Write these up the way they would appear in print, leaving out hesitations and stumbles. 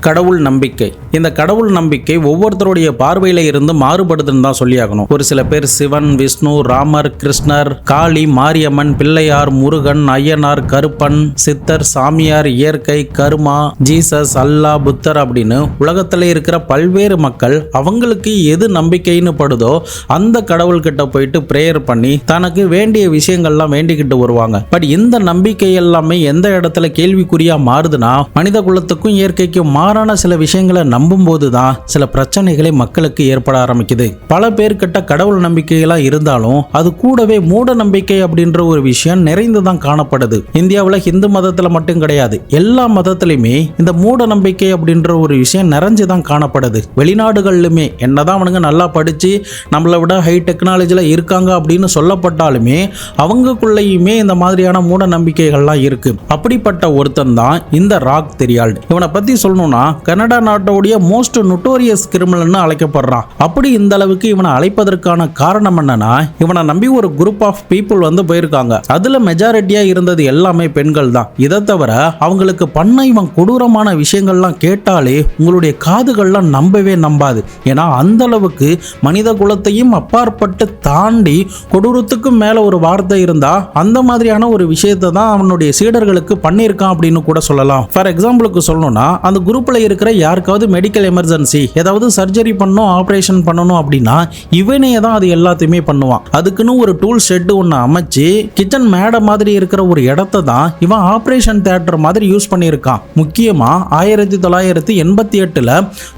கடவுள் நம்பிக்கை. இந்த கடவுள் நம்பிக்கை ஒவ்வொருத்தருடைய பார்வையில இருந்து மாறுபடுதுன்னு தான் சொல்லியாகணும். ஒரு சில பேர் சிவன், விஷ்ணு, ராமர், கிருஷ்ணர், காளி, மாரியம்மன், பிள்ளையார், முருகன், ஐயனார், கருப்பன், சித்தர், சாமியார், இயற்கை, கர்மா, ஜீசஸ், அல்லாஹ், புத்தர் அப்படின்னு உலகத்துல இருக்கிற பல்வேறு மக்கள் அவங்களுக்கு எது நம்பிக்கைன்னு படுதோ அந்த கடவுள் கிட்ட போயிட்டு பிரேயர் பண்ணி தனக்கு வேண்டிய விஷயங்கள்லாம் வேண்டிக்கிட்டு வருவாங்க. பட் இந்த நம்பிக்கை எல்லாமே எந்த இடத்துல கேள்விக்குறியா மாறுதுன்னா மனித குலத்துக்கும் இயற்கைக்கும் மாறான சில விஷயங்களை நம்பும் போதுதான் சில பிரச்சனைகளை மக்களுக்கு ஏற்பட ஆரம்பிக்குது. பல பேர்கிட்ட கடவுள் நம்பிக்கைகளா இருந்தாலும் அது கூடவே மூட நம்பிக்கை அப்படின்ற ஒரு விஷயம் நிறைந்துதான் காணப்படுது. இந்தியாவில் ஹிந்து மதத்துல மட்டும் கிடையாது, எல்லா மதத்திலுமே இந்த மூட நம்பிக்கை அப்படின்ற ஒரு விஷயம் நிறைஞ்சுதான் காணப்படுது. வெளிநாடுகளிலுமே என்னதான் அவனுங்க நல்லா படிச்சு நம்மளை விட ஹை டெக்னாலஜில இருக்காங்க அப்படின்னு சொல்லப்பட்டாலுமே அவங்களுக்குள்ளேயுமே இந்த மாதிரியான மூட நம்பிக்கைகள்லாம் இருக்கு. அப்படிப்பட்ட ஒருத்தன் தான் இந்த ராக் தெரியால்ட். இவனை பத்தி சொல்லணும்னா கனடா நாட்டோடைய மோஸ்ட் நோட்டோரியஸ் கிரிமினல்னு அழைக்கப்படுறான். அப்படி இந்த அளவுக்கு இவனை அழைப்பதற்கான காரணம் என்னன்னா, இவனை நம்பி ஒரு குரூப் ஆஃப் பீப்புள் வந்து போயிருக்காங்க. அதுல மெஜாரிட்டியா இருந்தது எல்லாமே பெண்கள் தான். இதை தவிர அவங்களுக்கு பண்ண இவன் கொடூரமான விஷயங்கள்லாம் கேட்டாலே உங்களுடைய காதுகள்லாம் நம்பவே நம்பாது. ஏன்னா அந்த அளவுக்கு மனித குலத்தையும் அப்பாற்பட்டு தாண்டி கொடூரத்துக்கும் மேல ஒரு வார்த்தை இருந்தா அந்த மாதிரியான ஒரு விஷயத்தை தான் அவனுடைய சீடர்களுக்கு பண்ணியிருக்கான் அப்படின்னு கூட சொல்லலாம். ஃபார் எக்ஸாம்பிளுக்கு சொல்லணும்னா, அந்த குரூப்ல இருக்கிற யாருக்காவது மெடிக்கல் எமர்ஜென்சி, ஏதாவது சர்ஜரி பண்ணணும், ஆபரேஷன் பண்ணணும் அப்படின்னா இவனே தான் அது எல்லாத்தையுமே பண்ணுவான். அதுக்குன்னு ஒரு டூல் ஷெட் ஒன்று அமைச்சு கிச்சன் மேடை மாதிரி இருக்கிற ஒரு இடத்தை தான் இவன் ஆபரேஷன் தியேட்டர் மாதிரி யூஸ் பண்ணியிருக்கான். முக்கியமா 1988ல்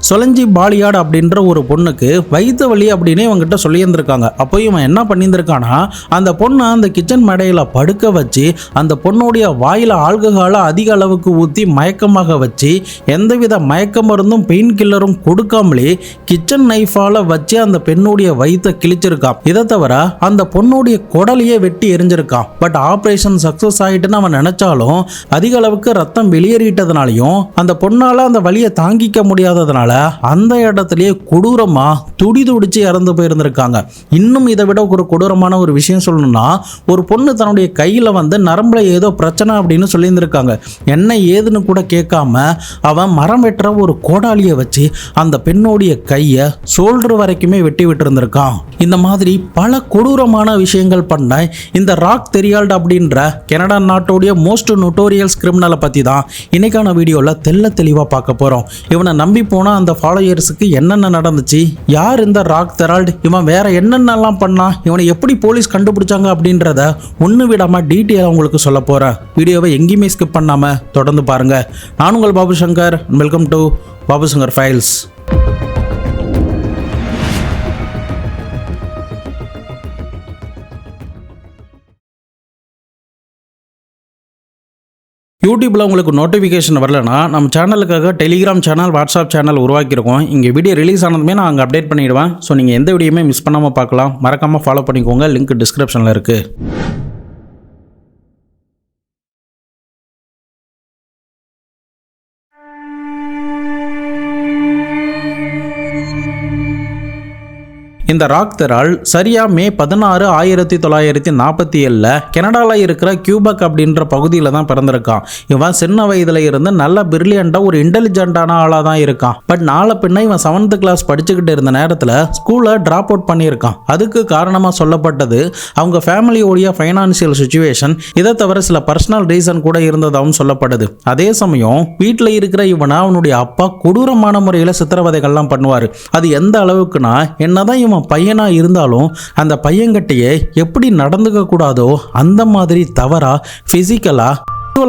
சொலஞ்சி பாலியாட் அப்படின்ற ஒரு பொண்ணுக்கு வயிற்று வலி அப்படின்னு இவங்கிட்ட சொல்லியிருந்திருக்காங்க. அப்போ இவன் என்ன பண்ணியிருந்திருக்கானா, அந்த பொண்ணை அந்த கிச்சன் மேடையில படுக்க வச்சு அந்த பொண்ணுடைய வாயில ஆல்கஹாலை அதிக அளவுக்கு ஊற்றி மயக்கமாக வச்சு எந்தவித மயக்க மருந்தும் பெயின் கில்லரும் கொடுக்காமலே கிச்சன் நைஃபால வச்சு அந்த பெண்ணுடைய வயிற்றை கிழிச்சிருக்கான். இதை தவிர அந்த பொண்ணுடைய குடலையே வெட்டி எரிஞ்சிருக்கான். பட் ஆபரேஷன் சக்சஸ் ஆயிட்டுன்னு அவன் நினைச்சாலும் அதிக அளவுக்கு ரத்தம் வெளியேறிட்டதுனாலையும் அந்த பொண்ணால அந்த வலியை தாங்கிக்க முடியாததுனால அந்த இடத்துலயே கொடூரமா துடிதுடிச்சு இறந்து போயிருந்திருக்காங்க. இன்னும் இதை விட ஒரு கொடூரமான ஒரு விஷயம் சொல்லணும்னா, ஒரு பொண்ணு தன்னுடைய கையில வந்து நரம்புல ஏதோ பிரச்சனை அப்படின்னு சொல்லியிருந்திருக்காங்க. என்ன ஏதுன்னு கூட கேட்காம அவன் மரம் வெட்டுற ஒரு கோடாலியை வச்சு அந்த பெண்ணுடைய கையை ஷோல்டர் வரைக்குமே வெட்டி விட்டு இருந்திருக்கான். இந்த மாதிரி பல கொடூரமான விஷயங்கள் பண்ண இந்த ராக் தெரியால்ட் அப்படின்ற கனடா நாட்டோடைய மோஸ்ட் நோட்டோரியஸ் கிரிமினலை பத்தி தான் இன்னைக்கான வீடியோல தெளிவா பார்க்க போறோம். இவனை நம்பி போன அந்த ஃபாலோயர்ஸுக்கு என்னென்ன நடந்துச்சு, யார் இந்த ராக் தெரியால்ட், இவன் வேற என்னென்னலாம் பண்ணா, இவனை எப்படி போலீஸ் கண்டுபிடிச்சாங்க அப்படின்றத ஒண்ணு விடாம டீட்டெயிலாக உங்களுக்கு சொல்ல போறேன். வீடியோவை எங்கேயுமே ஸ்கிப் பண்ணாம தொடர்ந்து பாருங்க. நான் உங்கள் Babu Shankar. Welcome to Babu Shankar files. யூடியூப்ல உங்களுக்கு நோட்டிஃபிகேஷன் வரலனா நம்ம சேனலுக்காக டெலிகிராம் சேனல், வாட்ஸ்அப் சேனல் உருவாக்கியிருக்கோம். இங்கே வீடியோ ரிலீஸ் ஆனதுமே நான் அங்கே அப்டேட் பண்ணிடுவேன். ஸோ நீங்கள் எந்த வீடியோமே மிஸ் பண்ணாமல் பார்க்கலாம். மறக்காமல் ஃபாலோ பண்ணிக்கோங்க. லிங்க் டிஸ்கிரிப்ஷனில் இருக்குது. இந்த ராக் தெரியால்ட் சரியா மே 16, 1947 கனடாவில் இருக்கிற கியூபக் அப்படின்ற பகுதியில் தான் பிறந்திருக்கான். இவன் சின்ன வயதுல இருந்து நல்ல பிரில்லியண்டா ஒரு இன்டெலிஜென்டான ஆளாக தான் இருக்கான். பட் நாளை பின்ன இவன் 7th கிளாஸ் படிச்சுக்கிட்டு இருந்த நேரத்தில் ஸ்கூலை ட்ராப் அவுட் பண்ணியிருக்கான். அதுக்கு காரணமாக சொல்லப்பட்டது அவங்க ஃபேமிலியோடைய ஃபைனான்சியல் சுச்சுவேஷன். இதை தவிர சில பர்சனல் ரீசன் கூட இருந்ததாகவும் சொல்லப்படுது. அதே சமயம் வீட்டில் இருக்கிற இவனை அவனுடைய அப்பா கொடூரமான முறையில் சித்திரவதைகள்லாம் பண்ணுவார். அது எந்த அளவுக்குன்னா, என்னதான் இவன் பையனா இருந்தாலும் அந்த பையன்கிட்டயே எப்படி நடந்துக்க கூடாதோ அந்த மாதிரி தவறா பிசிக்கலா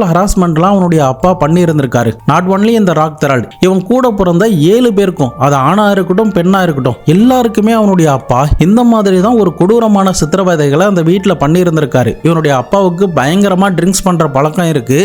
ஹராஸ்மெண்ட்லாம் அவனுடைய அப்பா பண்ணி இருந்திருக்காரு. நாட் ஒன்லி இந்த ராக் தெரியால்ட், இவன் கூட பிறந்த 7 பேருக்கும், அது ஆணா இருக்கட்டும் பெண்ணா இருக்கட்டும், எல்லாருக்குமே அவனுடைய அப்பா இந்த மாதிரி தான் ஒரு கொடூரமான சித்திரவதைகளை அந்த வீட்டில் பண்ணி இருந்திருக்காரு. இவனுடைய அப்பாவுக்கு பயங்கரமா ட்ரிங்க்ஸ் பண்ற பழக்கம் இருக்கு.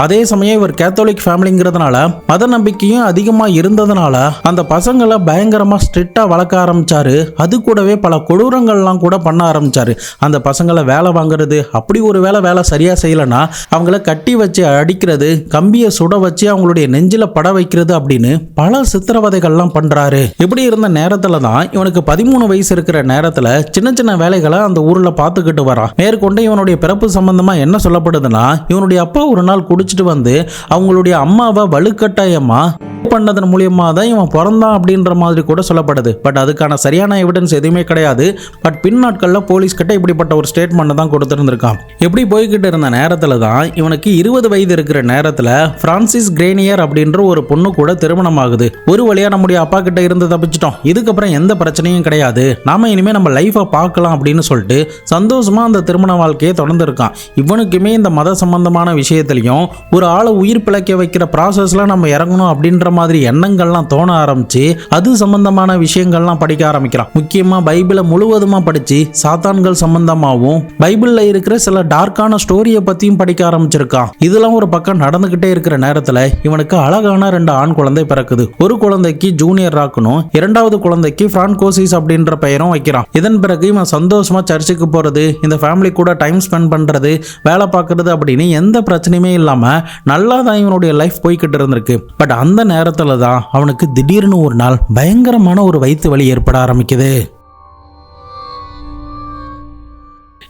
அதே சமயம் இவர் கேத்தோலிக் ஃபேமிலிங்கிறதுனால மத நம்பிக்கையும் அதிகமா இருந்ததுனால அந்த பசங்களை பயங்கரமா ஸ்ட்ரிக்டா வளர்க்க ஆரம்பிச்சாரு. அது கூடவே பல கொடூரங்கள்லாம் கூட பண்ண ஆரம்பிச்சாரு. அந்த பசங்களை வேலை வாங்குறது, அப்படி ஒரு வேலை சரியா செய்யலன்னா அவங்கள கட்டி கட்டி வச்சு அடிக்கிறது, கம்பியை சுட வச்சு அவங்களுடைய நெஞ்சில பட வைக்கிறது அப்படின்னு பல சித்திரவதைகள்லாம் பண்றாரு. இப்படி இருந்த நேரத்துல தான் இவனுக்கு 13 வயசு இருக்கிற நேரத்துல சின்ன சின்ன வேலைகளை அந்த ஊர்ல பார்த்துக்கிட்டு வரான். மேற்கொண்டு இவனுடைய பிறப்பு சம்பந்தமா என்ன சொல்லப்படுதுன்னா, இவனுடைய அப்பா ஒரு நாள் குடிச்சிட்டு வந்து அவங்களுடைய அம்மாவை வலுக்கட்டாயமா பண்ணதன் மூலியமா தான் இவன் பிறந்தான் அப்படின்ற மாதிரி கூட சொல்லப்படுது. பட் அதுக்கான சரியான எவிடன்ஸ் எதுவுமே கிடையாது. பட் பின்னாட்கள்ல போலீஸ் கிட்ட இப்படிப்பட்ட ஒரு ஸ்டேட்மெண்ட் தான் கொடுத்திருந்திருக்கான். எப்படி போய்கிட்டு இருந்த நேரத்துல தான் இவனுக்கு 20 வயது இருக்கிற நேரத்துல பிரான்சிஸ் கிரேனியர் அப்படின்ற ஒரு பொண்ணு கூட திருமணம் ஆகுது. ஒரு வழியா நம்முடைய அப்பா கிட்ட இருந்து தப்பிச்சிட்டோம், இதுக்கப்புறம் எந்த பிரச்சனையும் கிடையாது, நாம இனிமே நம்ம லைஃபை பார்க்கலாம் அப்படின்னு சொல்லிட்டு சந்தோஷமா அந்த திருமண வாழ்க்கையை தொடர்ந்து இருக்கான். இவனுக்குமே இந்த மத சம்பந்தமான விஷயத்திலையும் ஒரு ஆளை உயிர் பிழைக்க வைக்கிற ப்ராசஸ்ல நம்ம இறங்கணும் அப்படின்ற மாதிரி எண்ணங்கள்லாம் தோண ஆரம்பிச்சு அது சம்பந்தமான விஷயங்கள்லாம் படிக்க ஆரம்பிக்கிறான். முக்கியமா பைபிளை முழுவதுமா படிச்சு சாத்தான்கள் சம்பந்தமாவும் பைபிள்ல இருக்கிற சில டார்க்கான ஸ்டோரியை பத்தியும் படிக்க ஆரம்பிச்சிருக்கான். இதெல்லாம் ஒரு பக்கம் நடந்துகிட்டே இருக்கிற நேரத்துல இவனுக்கு அழகான 2 ஆண் குழந்தை பிறக்குது. ஒரு குழந்தைக்கு ஜூனியர் ராக்கனும், இரண்டாவது குழந்தைக்கு பிரான்கோசிஸ் அப்படின்ற பெயரும் வைக்கிறான். இதன் பிறகு இவன் சந்தோஷமா சர்ச்சுக்கு போறது, இந்த ஃபேமிலி கூட டைம் ஸ்பெண்ட் பண்றது, வேலை பார்க்கறது அப்படின்னு எந்த பிரச்சனையுமே இல்லாம நல்லா தான் இவனுடைய லைஃப் போய்கிட்டு இருந்திருக்கு. பட் அந்த நேரத்துல தான் அவனுக்கு திடீர்னு ஒரு நாள் பயங்கரமான ஒரு வயிற்று வலி ஏற்பட ஆரம்பிக்குது.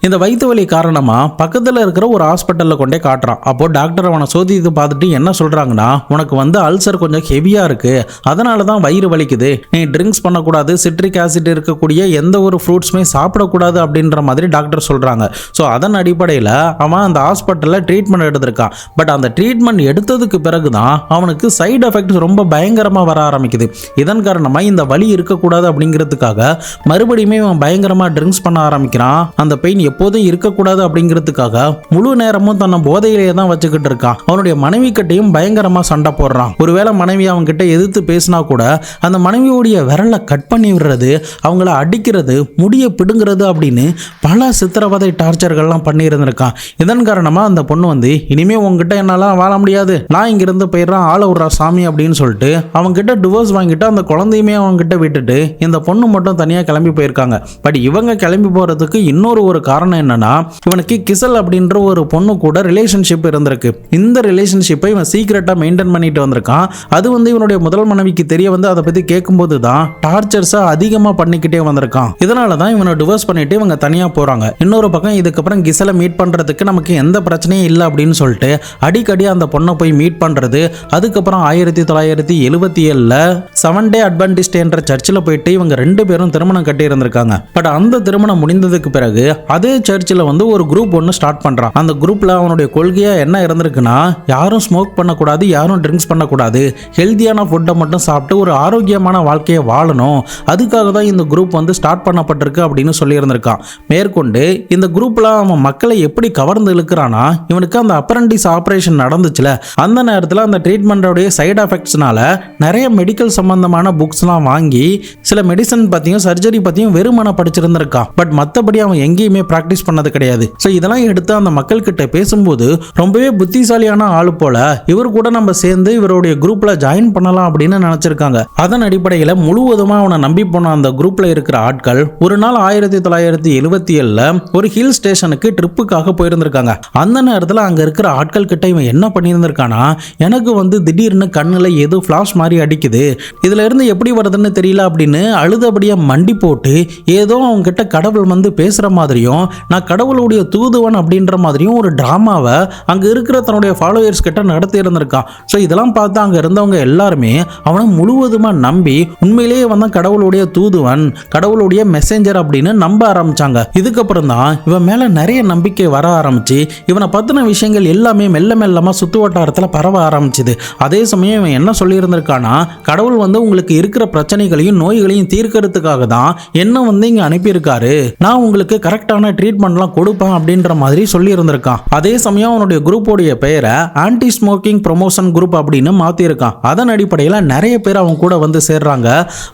இந்த வயிற்று வலி காரணமா பக்கத்தில் இருக்கிற ஒரு ஹாஸ்பிட்டலில் கொண்டே காட்டுறான். அப்போ டாக்டர் அவனை சோதித்து பார்த்துட்டு என்ன சொல்றாங்கன்னா, உனக்கு வந்து அல்சர் கொஞ்சம் ஹெவியா இருக்கு, அதனால தான் வயிறு வலிக்குது, நீ ட்ரிங்க்ஸ் பண்ணக்கூடாது, சிட்ரிக் ஆசிட் இருக்கக்கூடிய எந்த ஒரு ஃப்ரூட்ஸுமே சாப்பிடக்கூடாது அப்படின்ற மாதிரி டாக்டர் சொல்றாங்க. ஸோ அதன் அடிப்படையில் அவன் அந்த ஹாஸ்பிட்டலில் ட்ரீட்மெண்ட் எடுத்திருக்கான். பட் அந்த ட்ரீட்மெண்ட் எடுத்ததுக்கு பிறகு தான் அவனுக்கு சைடு எஃபெக்ட்ஸ் ரொம்ப பயங்கரமாக வர ஆரம்பிக்குது. இதன் காரணமாக இந்த வலி இருக்கக்கூடாது அப்படிங்கிறதுக்காக மறுபடியுமே அவன் பயங்கரமாக ட்ரிங்க்ஸ் பண்ண ஆரம்பிக்கிறான். அந்த பெயின் எப்போதும் இருக்கக்கூடாது அப்படிங்கிறதுக்காக முழு நேரமும் தன்னை போதையிலேயே தான் வச்சுக்கிட்டு இருக்கான். அவனுடைய மனைவி கிட்டையும் பயங்கரமா சண்டை போடுறான். ஒருவேளை மனைவி அவங்க கிட்ட எதிர்த்து பேசினா கூட அந்த மனைவியோடைய விரலை கட் பண்ணி விடுறது, அவங்கள அடிக்கிறது, முடிய பிடுங்கிறது அப்படின்னு பல சித்திரவதை டார்ச்சர்கள்லாம் பண்ணி இருந்திருக்கான். இதன் காரணமா அந்த பொண்ணு வந்து இனிமே உங்ககிட்ட என்னால வாழ முடியாது, நான் இங்கிருந்து போயிடுறான், ஆள விடுறா சாமி அப்படின்னு சொல்லிட்டு அவங்க கிட்ட டிவோர்ஸ் வாங்கிட்டு அந்த குழந்தையுமே அவங்க கிட்ட விட்டுட்டு இந்த பொண்ணு மட்டும் தனியா கிளம்பி போயிருக்காங்க. பட் இவங்க கிளம்பி போறதுக்கு இன்னொரு காரணம் என்னன்னா, இவனுக்கு கிசல் அப்படின்ற ஒரு பொண்ணு கூட ரிலேஷன்ஷிப் இருந்திருக்கு. இந்த ரிலேஷன்ஷிப்பை இவன் சீக்கிரட்டா மெயின்டைன் பண்ணிட்டு வந்திருக்கான். அது வந்து இவனுடைய முதல் மனைவிக்கு தெரிய வந்து அதை பத்தி கேட்கும்போது தான் டார்ச்சர்ஸா அதிகமா பண்ணிக்கிட்டே வந்திருக்கான். இதனால தான் இவனை டிவோர்ஸ் பண்ணிட்டு இவங்க தனியா போறாங்க. இன்னொரு பக்கம் இதுக்கப்புறம் கிசலை மீட் பண்றதுக்கு நமக்கு எந்த பிரச்சனையும் இல்லை அப்படின்னு சொல்லிட்டு அடிக்கடி அந்த பொண்ணை போய் மீட் பண்றது. அதுக்கப்புறம் 1977 செவன் டே அட்வென்டிஸ்ட் என்ற சர்ச்சில் போயிட்டு இவங்க 2 பேரும் திருமணம் கட்டி இருந்திருக்காங்க. பட் அந்த திருமணம் முடிந்ததுக்கு பிறகு அதே சர்ச்சில் வந்து ஒரு குரூப் ஒன்று ஸ்டார்ட் பண்றான். அந்த குரூப்ல அவனுடைய கொள்கையா என்ன இருந்திருக்குன்னா, யாரும் ஸ்மோக் பண்ணக்கூடாது, யாரும் ட்ரிங்க்ஸ் பண்ணக்கூடாது, ஹெல்த்தியான ஃபுட்டை மட்டும் சாப்பிட்டு ஒரு ஆரோக்கியமான வாழ்க்கையை வாழணும், அதுக்காக தான் இந்த குரூப் வந்து ஸ்டார்ட் பண்ணப்பட்டிருக்கு அப்படின்னு சொல்லி இருந்திருக்கான். மேற்கொண்டு இந்த குரூப்ல அவன் மக்களை எப்படி கவர்ந்து இழுக்கிறானா, இவனுக்கு அந்த அப்ரண்டிஸ் ஆபரேஷன் நடந்துச்சுல, அந்த நேரத்தில் அந்த ட்ரீட்மெண்டோடைய சைடு எஃபெக்ட்ஸ்னால நிறைய மெடிக்கல் சம்பந்தமான புக்ஸ்லாம் வாங்கி சில மெடிசன் பத்தியும் சர்ஜரி பத்தியும் வெறுமன படிச்சிருந்திருக்கான். பட் மற்றபடி அவன் எங்கேயுமே பிராக்டிஸ் பண்ணது கிடையாது. ஸோ இதெல்லாம் எடுத்து அந்த மக்கள் கிட்ட பேசும்போது ரொம்பவே புத்திசாலியான ஆளு போல இவர் கூட நம்ம சேர்ந்து இவருடைய குரூப்ல ஜாயின் பண்ணலாம் அப்படின்னு நினைச்சிருக்காங்க. அதன் அடிப்படையில் முழுவதுமா அவனை நம்பி போன அந்த குரூப்ல இருக்கிற ஆட்கள் ஒரு நாள் 1977 ஒரு ஹில் ஸ்டேஷனுக்கு ட்ரிப்புக்காக போயிருந்திருக்காங்க. அந்த நேரத்தில் அங்க இருக்கிற ஆட்கள் கிட்ட இவன் என்ன பண்ணியிருந்திருக்கானா, எனக்கு வந்து திடீர்னு கண்ணுல ஏதோ ஃபிளாஷ் மாதிரி அடிக்குது, இதுல இருந்து எப்படி வருதுன்னு தெரியல அப்படின்னு அழுதபடியா மண்டி போட்டு ஏதோ அவங்க கிட்ட கடவுள் வந்து பேசுற மாதிரியும் நான் கடவுளுடைய தூதுவன் அப்படின்ற மாதிரியும் ஒரு டிராமாவை அங்க இருக்கிற தன்னுடைய ஃபாலோவர்ஸ் கிட்ட நடத்தி இருந்திருக்கான். ஸோ இதெல்லாம் பார்த்து அங்க இருந்தவங்க எல்லாருமே அவனை முழுவதுமா நம்பி உண்மையிலேயே வந்து கடவுளுடைய தூதுவன், கடவுளுடைய மெசேஞ்சர் அப்படின்னு நம்ப ஆரம்பிச்சாங்க. இதுக்கப்புறம் தான் இவன் மேல நிறைய நம்பிக்கை வர ஆரம்பிச்சு இவனை பத்தின விஷயங்கள் எல்லாமே மெல்ல மெல்லமா சுத்து வட்டாரத்தில் பரவ ஆரம்பிச்சுது. அதே சமயம் இவன் என்ன சொல்லி இருந்திருக்கானா, கடவுள் வந்து உங்களுக்கு இருக்கிற பிரச்சனைகளையும் நோய்களையும் தீர்க்கிறதுக்காக தான் என்ன வந்து இங்க அனுப்பியிருக்காரு, நான் உங்களுக்கு கரெக்டான ட்ரீட்மெண்ட்லாம் கொடுப்பேன் அப்படின்ற மாதிரி சொல்லி இருந்திருக்கான். அதே சமயம் அவனுடைய குரூப்போடைய பெயரை ஆன்டி ஸ்மோக்கிங் ப்ரொமோஷன் குரூப் அப்படின்னு மாத்திருக்கான். அதன் அடிப்படையில் நிறைய பேர் அவன் கூட வந்து சேர்றாங்க.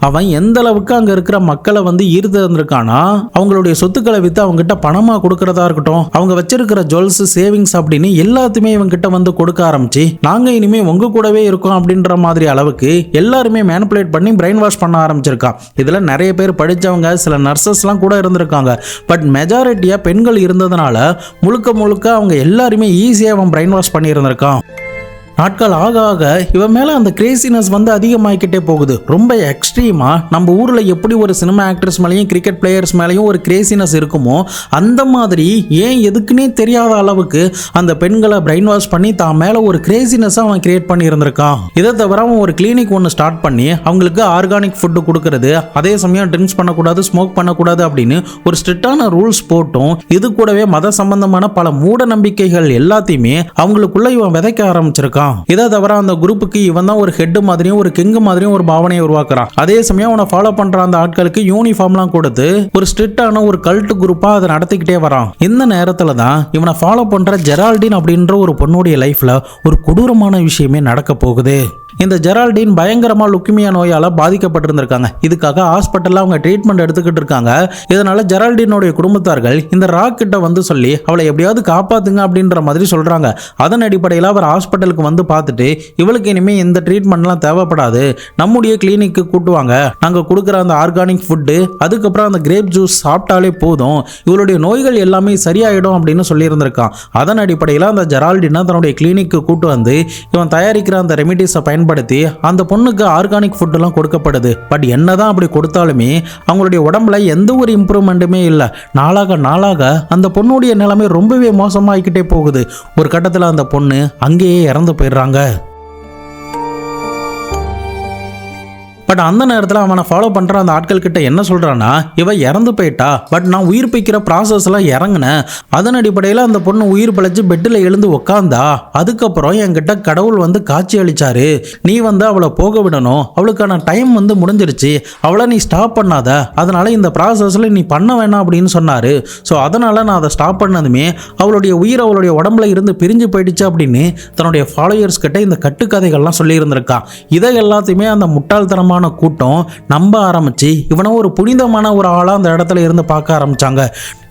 அவன் எந்த அளவுக்கு அங்க இருக்கிற மக்களை வந்து ஈர்த்து இருந்திருக்கானா, அவங்களுடைய சொத்துக்களை வித்து அவங்க கிட்ட பணமா கொடுக்கறதா இருக்கட்டும், அவங்க வச்சிருக்கிற ஜுவல்ஸ் சேவிங்ஸ் அப்படின்னு எல்லாத்தையுமே இவங்க கிட்ட வந்து கொடுக்க ஆரம்பிச்சு நாங்க இனிமே உங்க கூடவே இருக்கோம் அப்படின்ற மாதிரி அளவுக்கு எல்லாருமே மேனிபுலேட் பண்ணி பிரெயின் வாஷ் பண்ண ஆரம்பிச்சிருக்கான். இதுல நிறைய பேர் படிச்சவங்க, சில நர்சஸ்லாம் கூட இருந்திருக்காங்க. பட் மெஜாரிட்டி மெஜாரிட்டியா பெண்கள் இருந்ததுனால முழுக்க முழுக்க அவங்க எல்லாருமே ஈஸியா அவன் பிரெயின் வாஷ் பண்ணி இருந்திருக்கான். நாட்கள் ஆக ஆக இவன் மேலே அந்த கிரேசினஸ் வந்து அதிகமாகிக்கிட்டே போகுது. ரொம்ப எக்ஸ்ட்ரீமாக நம்ம ஊரில் எப்படி ஒரு சினிமா ஆக்டர்ஸ் மேலேயும் கிரிக்கெட் பிளேயர்ஸ் மேலேயும் ஒரு கிரேசினஸ் இருக்குமோ அந்த மாதிரி ஏன் எதுக்குன்னே தெரியாத அளவுக்கு அந்த பெண்களை பிரெயின் வாஷ் பண்ணி தான் மேலே ஒரு கிரேசினஸை அவன் கிரியேட் பண்ணி இருந்திருக்கான். இதை தவிர அவன் ஒரு கிளினிக் ஒன்று ஸ்டார்ட் பண்ணி அவங்களுக்கு ஆர்கானிக் ஃபுட்டு கொடுக்கறது, அதே சமயம் ட்ரிங்க்ஸ் பண்ணக்கூடாது, ஸ்மோக் பண்ணக்கூடாது அப்படின்னு ஒரு ஸ்ட்ரிக்டான ரூல்ஸ் போட்டும் இது கூடவே மத சம்பந்தமான பல மூட நம்பிக்கைகள் எல்லாத்தையுமே அவங்களுக்குள்ள இவன் விதைக்க ஆரம்பிச்சிருக்கான். இதை தவிர அந்த குரூப்புக்கு இவன் தான் ஒரு ஹெட் மாதிரியும் ஒரு கிங் மாதிரியும் ஒரு பாவனையை உருவாக்குறான். அதே சமயம் அவனை ஃபாலோ பண்ற அந்த ஆட்களுக்கு யூனிஃபார்ம்லாம் கொடுத்து ஒரு ஸ்ட்ரிக்டான ஒரு கல்ட் குரூப்பா அதை நடத்திக்கிட்டே வரான். இந்த நேரத்துல தான் இவனை ஃபாலோ பண்ற ஜெரால்டின் அப்படின்ற ஒரு பொண்ணுடைய லைஃப்ல ஒரு கொடூரமான விஷயமே நடக்க போகுது. இந்த ஜெரால்டின் பயங்கரமா லுக்கிமியா நோயால பாதிக்கப்பட்டிருந்திருக்காங்க. இதுக்காக ஹாஸ்பிட்டல்ல அவங்க ட்ரீட்மெண்ட் எடுத்துக்கிட்டு இருக்காங்க. இதனால ஜெரால்டினுடைய குடும்பத்தார்கள் இந்த ராக் கிட்ட வந்து சொல்லி அவளை எப்படியாவது காப்பாத்துங்க அப்படின்ற மாதிரி சொல்றாங்க. அதன் அடிப்படையில் அவர் ஹாஸ்பிட்டலுக்கு வந்து பார்த்துட்டு இவளுக்கு இனிமே இந்த ட்ரீட்மெண்ட்லாம் தேவைப்படாது, நம்முடைய கிளினிக்கு கூட்டுவாங்க, நாங்கள் கொடுக்குற அந்த ஆர்கானிக் ஃபுட்டு அதுக்கப்புறம் அந்த கிரேப் ஜூஸ் சாப்பிட்டாலே போதும், இவளுடைய நோய்கள் எல்லாமே சரியாயிடும் அப்படின்னு சொல்லியிருந்திருக்கான். அதன் அடிப்படையில் அந்த ஜெரால்டினை தன்னுடைய கிளினிக்கு கூட்டு வந்து இவன் தயாரிக்கிற அந்த ரெமிடிஸை பயன்படுத்தி அந்த பொண்ணுக்கு ஆர்கானிக் ஃபுட்டெல்லாம் கொடுக்கப்படுது. பட் என்னதான் அப்படி கொடுத்தாலுமே அவங்களுடைய உடம்புல எந்த ஒரு இம்ப்ரூவ்மெண்ட்டுமே இல்லை. நாளாக நாளாக அந்த பொண்ணுடைய நிலைமை ரொம்பவே மோசமாகிக்கிட்டே போகுது. ஒரு கட்டத்தில் அந்த பொண்ணு அங்கேயே இறந்து போயிடுறாங்க. பட் அந்த நேரத்தில் அவனை ஃபாலோ பண்ணுற அந்த ஆட்கள் கிட்ட என்ன சொல்கிறான்னா, இவ இறந்து போயிட்டா, பட் நான் உயிர் பிக்கிற ப்ராசஸ்லாம் இறங்கினேன், அதன் அடிப்படையில் அந்த பொண்ணு உயிர் பிழைச்சி பெட்டில் எழுந்து உக்காந்தா, அதுக்கப்புறம் என்கிட்ட கடவுள் வந்து காட்சி அளிச்சாரு, நீ வந்து அவளை போக விடணும், அவளுக்கான டைம் வந்து முடிஞ்சிருச்சு, அவளை நீ ஸ்டாப் பண்ணாத, அதனால இந்த ப்ராசஸில் நீ பண்ண வேணாம் அப்படின்னு சொன்னார். ஸோ அதனால் நான் அதை ஸ்டாப் பண்ணதுமே அவளுடைய உயிர் அவளுடைய உடம்புல இருந்து பிரிஞ்சு போயிடுச்சு அப்படின்னு தன்னுடைய ஃபாலோயர்ஸ் கிட்ட இந்த கட்டுக்கதைகள்லாம் சொல்லியிருந்திருக்கான். இதை எல்லாத்தையுமே அந்த முட்டாள்தனமான கூட்டம் நம்ப ஆரம்பிச்சு இவனை ஒரு புனிதமான ஒரு ஆளா அந்த இடத்துல இருந்து பார்க்க ஆரம்பிச்சாங்க.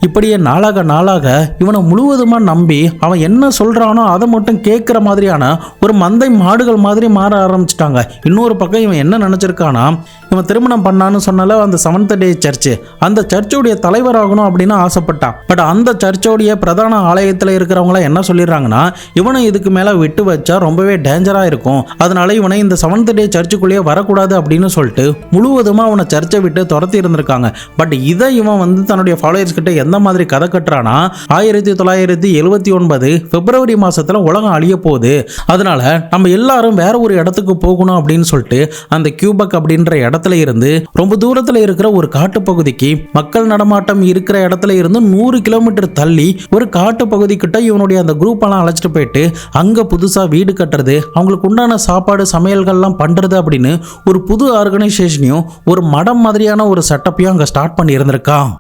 இப்படியே நாளாக நாளாக இவனை முழுவதுமா நம்பி அவன் என்ன சொல்றானோ அதை மட்டும் கேட்கிற மாதிரியான ஒரு மந்தை மாடுகள் மாதிரி மாற ஆரம்பிச்சிட்டாங்க. இன்னொரு பக்கம் இவன் என்ன நினைச்சிருக்கானா, இவன் திருமணம் பண்ணான்னு சொன்னால அந்த செவன்த் டே சர்ச்சு, அந்த சர்ச்சோடைய தலைவர் ஆகணும் அப்படின்னு ஆசைப்பட்டான். பட் அந்த சர்ச்சோடைய பிரதான ஆலயத்தில் இருக்கிறவங்கள என்ன சொல்லிடுறாங்கன்னா, இவனை இதுக்கு மேல விட்டு வச்சா ரொம்பவே டேஞ்சரா இருக்கும், அதனால இவனை இந்த செவன்த் டே சர்ச்சுக்குள்ளேயே வரக்கூடாது அப்படின்னு சொல்லிட்டு முழுவதுமா அவனை சர்ச்சை விட்டு துரத்தி இருந்திருக்காங்க. பட் இதை இவன் வந்து தன்னுடைய ஃபாலோயர்ஸ் கிட்ட எந்த மாதிரி கதை கட்டுறானா, 1979 பிப்ரவரி மாசத்துல உலகம் அழிய போகுது, அதனால நம்ம எல்லாரும் வேற ஒரு இடத்துக்கு போகணும் அப்படின்னு சொல்லிட்டு அந்த கியூபக் அப்படின்ற இடத்துல இருந்து ரொம்ப தூரத்துல இருக்கிற ஒரு காட்டு பகுதிக்கு, மக்கள் நடமாட்டம் இருக்கிற இடத்துல இருந்து 100 கிலோமீட்டர் தள்ளி ஒரு காட்டு பகுதி கிட்ட இவனுடைய அந்த குரூப் எல்லாம் அழைச்சிட்டு போயிட்டு அங்க புதுசா வீடு கட்டுறது, அவங்களுக்கு உண்டான சாப்பாடு சமையல்கள்லாம் பண்றது அப்படின்னு ஒரு புது ஆர்கனைசேஷனையும் ஒரு மடம் மாதிரியான ஒரு செட்டப்பையும் அங்க ஸ்டார்ட் பண்ணி இருந்திருக்கான்.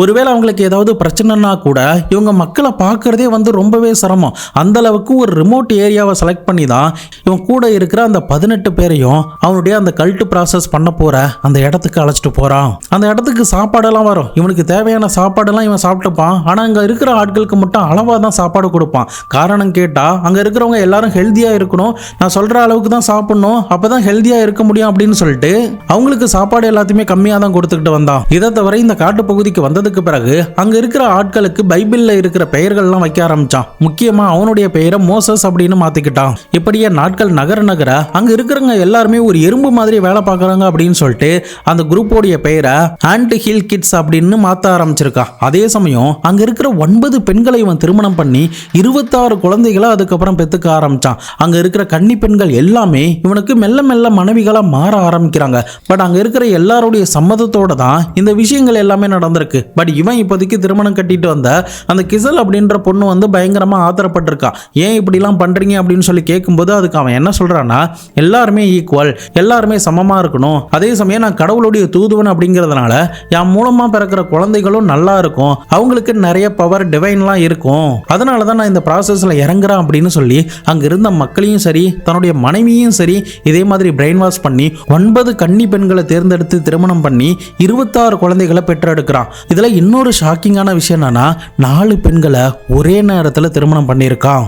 ஒருவேளை அவங்களுக்கு ஏதாவது பிரச்சனைனா கூட இவங்க மக்களை பார்க்கறதே வந்து ரொம்பவே சிரமம். அந்த அளவுக்கு ஒரு ரிமோட் ஏரியாவை செலக்ட் பண்ணி தான் இவன் கூட இருக்கிற அந்த 18 பேரையும் அவனுடைய அந்த கல்ட் ப்ராசஸ் பண்ண போற அந்த இடத்துக்கு அழைச்சிட்டு போறான். அந்த இடத்துக்கு சாப்பாடெல்லாம் வரும், இவனுக்கு தேவையான சாப்பாடெல்லாம் இவன் சாப்பிட்டுப்பான். ஆனால் அங்கே இருக்கிற ஆட்களுக்கு மட்டும் அளவாக தான் சாப்பாடு கொடுப்பான். காரணம் கேட்டால் அங்கே இருக்கிறவங்க எல்லாரும் ஹெல்த்தியாக இருக்கணும், நான் சொல்கிற அளவுக்கு தான் சாப்பிடணும், அப்போ தான் ஹெல்த்தியாக இருக்க முடியும் அப்படின்னு சொல்லிட்டு அவங்களுக்கு சாப்பாடு எல்லாத்தையுமே கம்மியாக தான் கொடுத்துக்கிட்டு வந்தான். இதை தவிர இந்த காட்டு பகுதிக்கு வந்ததுக்கு பிறகு அங்க இருக்கிற ஆட்களுக்கு பைபிள்ல இருக்கிற பெயர்கள்லாம் வைக்க ஆரம்பிச்சான். முக்கியமா அவனுடைய பெயரை மோசஸ் அப்படின்னு மாத்திக்கிட்டான். இப்படியே நாட்கள் நகர நகர அங்க இருக்கிறவங்க எல்லாருமே ஒரு எறும்பு மாதிரி வேலை பார்க்கறாங்க அப்படின்னு சொல்லிட்டு அந்த குரூப்போடைய பெயரை ஆன்ட் ஹில் கிட்ஸ் அப்படின்னு மாத்த ஆரம்பிச்சிருக்கான். அதே சமயம் அங்க இருக்கிற 9 பெண்களை இவன் திருமணம் பண்ணி 26 குழந்தைகளை அதுக்கப்புறம் பெத்துக்க ஆரம்பிச்சான். அங்க இருக்கிற கன்னி பெண்கள் எல்லாமே இவனுக்கு மெல்ல மெல்ல மனைவிகளா மாற ஆரம்பிக்கிறாங்க. பட் அங்க இருக்கிற எல்லாருடைய சம்மதத்தோட தான் இந்த விஷயங்கள் எல்லாமே நடந்திருக்கு. பட் இவன் இப்போதைக்கு திருமணம் கட்டிட்டு வந்த அந்த கிசல் அப்படின்ற பொண்ணு வந்து பயங்கரமா ஆத்திரப்பட்டிருக்கான். ஏன் இப்படிலாம் பண்றீங்க அப்படின்னு சொல்லி கேட்கும்போது அதுக்கு அவன் என்ன சொல்றான்னா, எல்லாருமே ஈக்குவல், எல்லாருமே சமமா இருக்கணும், அதே சமயம் நான் கடவுளுடைய தூதுவன் அப்படிங்கிறதுனால என் மூலமா பிறக்கிற குழந்தைகளும் நல்லா இருக்கும், அவங்களுக்கு நிறைய பவர் டிவைன்லாம் இருக்கும், அதனால தான் நான் இந்த ப்ராசஸ்ல இறங்குறேன் அப்படின்னு சொல்லி அங்க இருந்த மக்களையும் சரி தன்னுடைய மனைவியும் சரி இதே மாதிரி பிரெயின் வாஷ் பண்ணி 9 கன்னி பெண்களை தேர்ந்தெடுத்து திருமணம் பண்ணி 26 குழந்தைகளை பெற்றெடுக்கிறான். இதுல இன்னொரு ஷாக்கிங்கான விஷயம் என்னன்னா, 4 பெண்களை ஒரே நேரத்தில் திருமணம் பண்ணியிருக்கான்.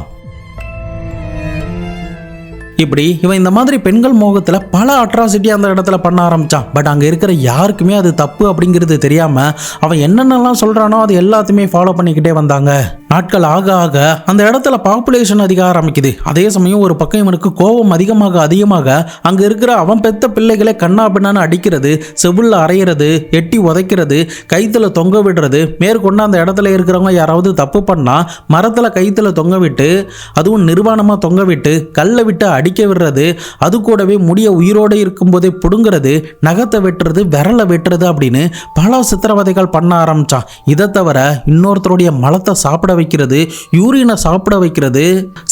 இப்படி இவன் இந்த மாதிரி பெண்கள் மோகத்துல பல அட்ராசிட்டி அந்த இடத்துல பண்ண ஆரம்பிச்சான். பட் அங்க இருக்கிற யாருக்குமே அது தப்பு அப்படிங்கிறது தெரியாம அவன் என்னென்னலாம் சொல்றானோ அது எல்லாத்தையுமே ஃபாலோ பண்ணிக்கிட்டே வந்தாங்க. நாட்கள் ஆக ஆக அந்த இடத்துல பாப்புலேஷன் அதிக ஆரம்பிக்குது. அதே சமயம் ஒரு பக்கம் இவனுக்கு கோபம் அதிகமாக அங்க இருக்கிற அவன் பெத்த பிள்ளைகளை கண்ணா பின்னான்னு அடிக்கிறது, செவுள்ள அரைகிறது, எட்டி உதைக்கிறது, கைத்துல தொங்க விடுறது, மேற்கொண்டு அந்த இடத்துல இருக்கிறவங்க யாராவது தப்பு பண்ணா மரத்துல கைத்துல தொங்க விட்டு, அதுவும் நிர்வாணமா தொங்க விட்டு கல்லை விட்டு அடிக்க விடுறது, அது கூடவே முடிய உயிரோடு இருக்கும்போதே புடுங்கிறது, நகத்தை வெட்டுறது, விரலை வெட்டுறது அப்படின்னு பல சித்திரவதைகள் பண்ண ஆரம்பிச்சான். இதை தவிர இன்னொருத்தருடைய மலத்தை சாப்பிட வைக்கிறது, யூரினை சாப்பிட வைக்கிறது,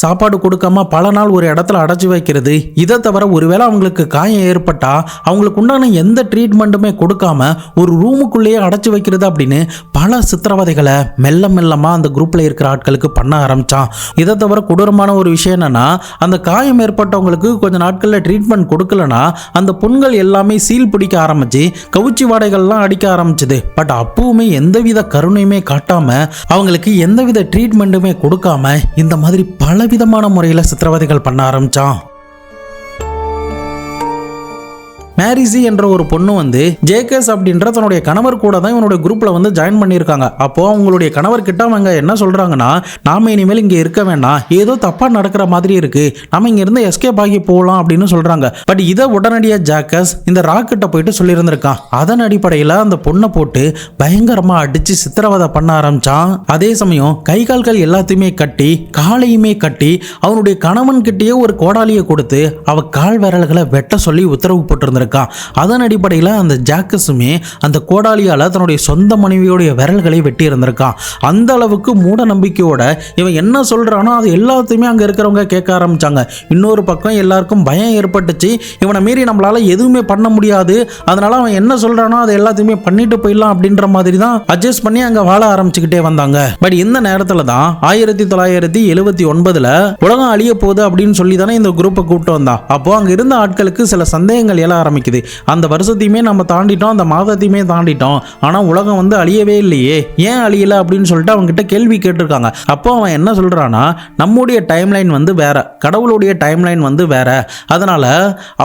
சாப்பாடு கொடுக்காம பல நாள் ஒரு இடத்துல அடைச்சி வைக்கிறது. இதை தவிர ஒருவேளை அவங்களுக்கு காயம் ஏற்பட்டா அவங்களுக்கு உண்டான எந்த ட்ரீட்மெண்ட்டுமே கொடுக்காம ஒரு ரூமுக்குள்ளேயே அடைச்சி வைக்கிறது அப்படின்னு பல சித்திரவதைகளை மெல்ல மெல்லமா அந்த குரூப்ல இருக்கிற ஆட்களுக்கு பண்ண ஆரம்பிச்சான். இதை தவிர கொடூரமான ஒரு விஷயம் என்னன்னா, அந்த காயம் ஏற்பட்டவங்களுக்கு கொஞ்ச நாட்கள்ல ட்ரீட்மெண்ட் கொடுக்கலனா அந்த புண்கள் எல்லாமே சீல் பிடிக்க ஆரம்பிச்சு கவுச்சி வாடைகள்லாம் அடிக்க ஆரம்பிச்சது. பட் அப்பவுமே எந்தவித கருணையுமே காட்டாம அவங்களுக்கு எந்தவித ட்ரீட்மெண்ட்டுமே கொடுக்காம இந்த மாதிரி பலவிதமான முறையில் சித்திரவதைகள் பண்ண ஆரம்பிச்சான். மேரிசி என்ற ஒரு பொண்ணு வந்து ஜேகேஸ் அப்படின்ற தன்னுடைய கணவர் கூட தான் இவனுடைய குரூப்ல வந்து ஜாயின் பண்ணியிருக்காங்க. அப்போ அவங்களுடைய கணவர் கிட்ட அவங்க என்ன சொல்றாங்கன்னா, நாம இனிமேல் இங்க இருக்க வேண்டாம், ஏதோ தப்பா நடக்கிற மாதிரி இருக்கு, நம்ம இங்க இருந்து எஸ்கேப் ஆகி போகலாம் அப்படின்னு சொல்றாங்க. பட் இதை உடனடியாக ஜேக்கஸ் இந்த ராக் கிட்ட போயிட்டு சொல்லியிருந்திருக்கான். அதன் அடிப்படையில் அந்த பொண்ணை போட்டு பயங்கரமா அடிச்சு சித்திரவதை பண்ண ஆரம்பிச்சான். அதே சமயம் கை கால்கள் எல்லாத்தையுமே கட்டி காலையுமே கட்டி அவனுடைய கணவன் கிட்டேயே ஒரு கோடாலியை கொடுத்து அவ கால் விரல்களை வெட்ட சொல்லி உத்தரவு போட்டிருந்திருக்கான். அதன் அடிப்படையில் அந்த ஜாக்கஸுமே அந்த கோடாலியால தன்னுடைய சொந்த மனைவியோடைய விரல்களை வெட்டி இருந்திருக்கான். அந்த அளவுக்கு மூட நம்பிக்கையோட இவன் என்ன சொல்றானோ அது எல்லாத்தையுமே அங்க இருக்கிறவங்க கேட்க ஆரம்பிச்சாங்க. இன்னொரு பக்கம் எல்லாருக்கும் பயம் ஏற்பட்டுச்சு, இவனை மீறி நம்மளால எதுவுமே பண்ண முடியாது, அதனால அவன் என்ன சொல்றானோ அதை எல்லாத்தையுமே பண்ணிட்டு போயிடலாம் அப்படின்ற மாதிரி தான் அட்ஜஸ்ட் பண்ணி அங்க வாழ ஆரம்பிச்சுக்கிட்டே வந்தாங்க. பட் இந்த நேரத்துல தான் 1979 உலகம் அழிய போகுது அப்படின்னு சொல்லி தானே இந்த குரூப்பை கூப்பிட்டு வந்தான். அப்போ அங்க இருந்த ஆட்களுக்கு சில சந்தேகங்கள் எழ ஆரம்பிக்குது. அந்த வருஷத்தையுமே நம்ம தாண்டிட்டோம், அந்த மாதத்தையுமே தாண்டிட்டோம், ஆனா உலகம் வந்து அழியவே இல்லையே, ஏன் அழியல அப்படின்னு சொல்லிட்டு அவங்க கிட்ட கேள்வி கேட்டிருக்காங்க. அப்போ அவன் என்ன சொல்றானா, நம்முடைய டைம்லைன் வந்து வேற, கடவுளுடைய டைம்லைன் வந்து வேற, அதனால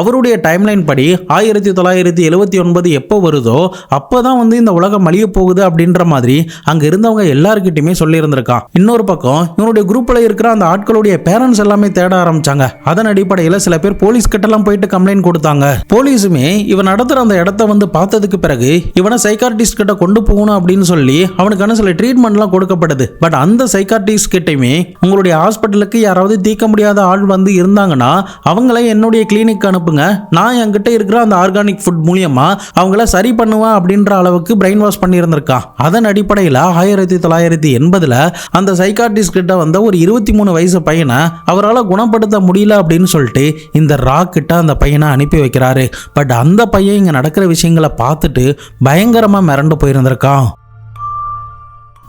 அவருடைய டைம்லைன் படி 1979 எப்போ வருதோ அப்போதான் வந்து இந்த உலகம் அழிய போகுது அப்படின்ற மாதிரி அங்க இருந்தவங்க எல்லார்கிட்டயுமே சொல்லி இருந்திருக்கான். இன்னொரு பக்கம் இவனுடைய குரூப்ல இருக்கிற அந்த ஆட்களுடைய பேரண்ட்ஸ் எல்லாமே தேட ஆரம்பிச்சாங்க. அதன் அடிப்படையில் சில பேர் போலீஸ் கிட்டலாம் போயிட்டு கம்ப்ளைண்ட் கொடுத்தாங்க. போலீஸுமே இவன் நடத்துற அந்த இடத்த வந்து பார்த்ததுக்கு பிறகு இவனை சைக்கார்டிஸ்ட் கிட்ட கொண்டு போகணும் அப்படின்னு சொல்லி அவனுக்கான சில ட்ரீட்மெண்ட்லாம் கொடுக்கப்படுது. பட் அந்த சைக்கார்டிஸ்ட் கிட்டயுமே உங்களுடைய ஹாஸ்பிட்டலுக்கு யாராவது தீர்க்க முடியாத ஆள் வந்து இருந்தாங்கன்னா அவங்கள என்னுடைய கிளினிக் அனுப்புங்க, நான் என்கிட்ட இருக்கிற அந்த ஆர்கானிக் ஃபுட் மூலியமா அவங்கள சரி பண்ணுவேன் அப்படின்ற அளவுக்கு பிரெயின் வாஷ் பண்ணி இருந்திருக்கான். அதன் அடிப்படையில் 1980 அந்த சைக்கார்டிஸ்ட் கிட்ட வந்த ஒரு 23 வயசு பையனை அவரால் குணப்படுத்த முடியல அப்படின்னு சொல்லிட்டு இந்த ராக் கிட்ட அந்த பையனை அனுப்பி வைக்கிறாரு. பட் அந்த பையன் இங்க நடக்கிற விஷயங்களை பார்த்துட்டு பயங்கரமா மிரண்டு போயிருந்திருக்கான்.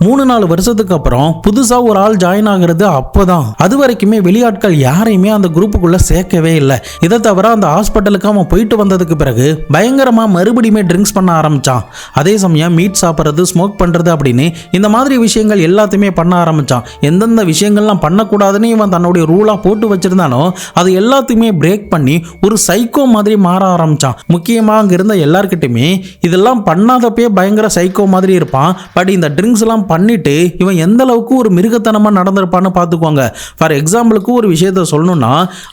3-4 வருஷத்துக்கு அப்புறம் புதுசா ஒரு ஆள் ஜாயின் ஆகிறது. அப்போதான் அது வரைக்குமே வெளியாட்கள் யாரையுமே அந்த குரூப்புக்குள்ள சேர்க்கவே இல்லை. இதை தவிர அந்த ஹாஸ்பிட்டலுக்கு அவன் போயிட்டு வந்ததுக்கு பிறகு பயங்கரமா மறுபடியுமே ட்ரிங்க்ஸ் பண்ண ஆரம்பிச்சான். அதே சமயம் மீட் சாப்பிட்றது, ஸ்மோக் பண்றது அப்படின்னு இந்த மாதிரி விஷயங்கள் எல்லாத்தையுமே பண்ண ஆரம்பிச்சான். எந்தெந்த விஷயங்கள்லாம் பண்ணக்கூடாதுன்னு இவன் தன்னுடைய ரூலா போட்டு வச்சிருந்தானோ அது எல்லாத்தையுமே பிரேக் பண்ணி ஒரு சைக்கோ மாதிரி மாற ஆரம்பிச்சான். முக்கியமா அங்க இருந்த எல்லார்கிட்டையுமே இதெல்லாம் பண்ணாதப்பே பயங்கர சைக்கோ மாதிரி இருப்பான். பட் இந்த ட்ரிங்க்ஸ் எல்லாம் பண்ணிட்டு இவன் எந்த அளவுக்கு ஒரு மிருகத்தனமா நடந்திருப்பான்னு பார்த்துக்கோங்க. ஃபார் எக்ஸாம்பிளுக்கு ஒரு விஷயத்த சொல்லணும்னா